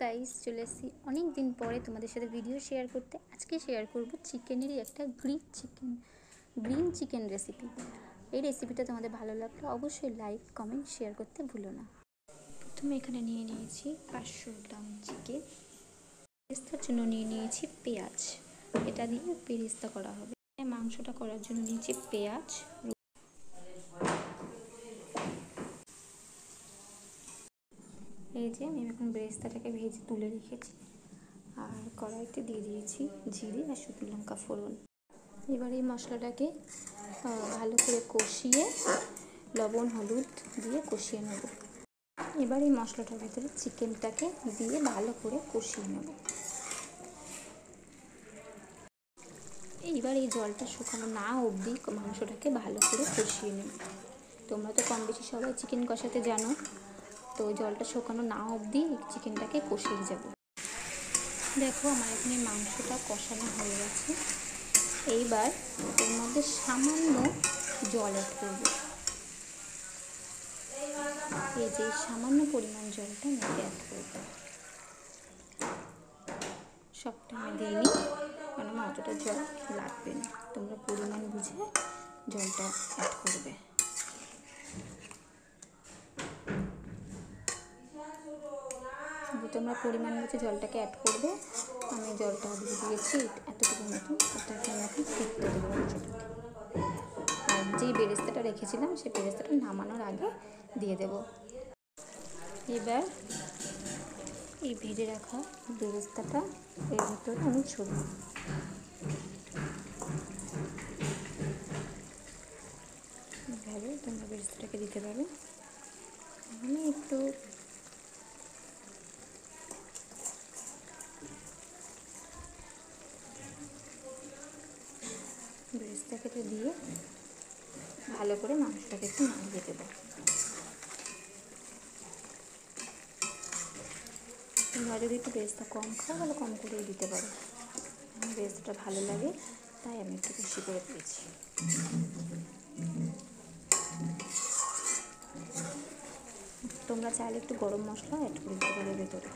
Guys, চলে এসেছি অনেক দিন পরে তোমাদের সাথে ভিডিও শেয়ার করতে। আজকে শেয়ার করব চিকেনেরই একটা গ্রিন চিকেন রেসিপি। এই রেসিপিটা তোমাদের ভালো লাগলে অবশ্যই লাইক কমেন্ট শেয়ার করতে ভুলো না। প্রথমে এখানে নিয়ে নিয়েছি 500 গ্রাম চিকেন। বেরেস্তার জন্য নিয়ে নিয়েছি পেঁয়াজ, এটা দিয়ে বেরেস্তা করা হবে। মাংসটা করার জন্য নিয়েছি পেঁয়াজ। এই যে আমি এখন বেরেস্তাটাকে ভেজে তুলে রেখেছি, আর কড়াইতে দিয়ে দিয়েছি জিরে আর শুকনো লঙ্কা ফোড়ন। এবার এই মশলাটাকে ভালো করে কষিয়ে লবণ হলুদ দিয়ে কষিয়ে নেব। এবার এই মশলাটার ভিতরে চিকেনটাকে দিয়ে ভালো করে কষিয়ে নেব। এইবার এই জলটা শুকানো না অবধি মাংসটাকে ভালো করে কষিয়ে নেব। তোমরা তো কম বেশি সবাই চিকেন কষাতে জানো, তো জলটা শুকানো না অবধি চিকেনটাকে কষিয়ে যাব। দেখো আমার এখানে মাংসটা কষানো হয়ে গেছে। এইবার এর মধ্যে সামান্য জল অ্যাড করব। এই যে সামান্য পরিমাণ জলটা মেখে অ্যাড করব। সবটা আমি দিইনি, কারণ আমার অতটা জল লাগবে না। তোমরা পরিমাণ বুঝে জলটা অ্যাড করবে। তোমরা পরিমাণ বুঝে জলটাকে অ্যাড করবে। আমি জলটা দিয়ে দিয়েছি এতটুকু মতন। এটাকে আমি এখন ফিরতে দেবো মাংসটাকে। আর যেই বেরেস্তাটা রেখেছিলাম সেই বেরেস্তাটা নামানোর আগে দিয়ে দেব। এবার এই ভেজে রাখা বেরেস্তাটা এর ভিতরে আমি ছড়িয়ে দেব। এইভাবে তোমরা বেরেস্তাটাকে দিতে পারবে। আমি একটু বেরেস্তাকে দিয়ে ভালো করে মাংসটাকে একটু নাড়িয়ে দেবো। তোমরা যদি একটু বেরেস্তা কম খাও তাহলে কম করেই দিতে পারো। আমার বেরেস্তাটা ভালো লাগে তাই আমি একটু বেশি করে দিয়েছি। তোমরা চাইলে একটু গরম মশলা অ্যাড করে দিতে পারো ভেতরে।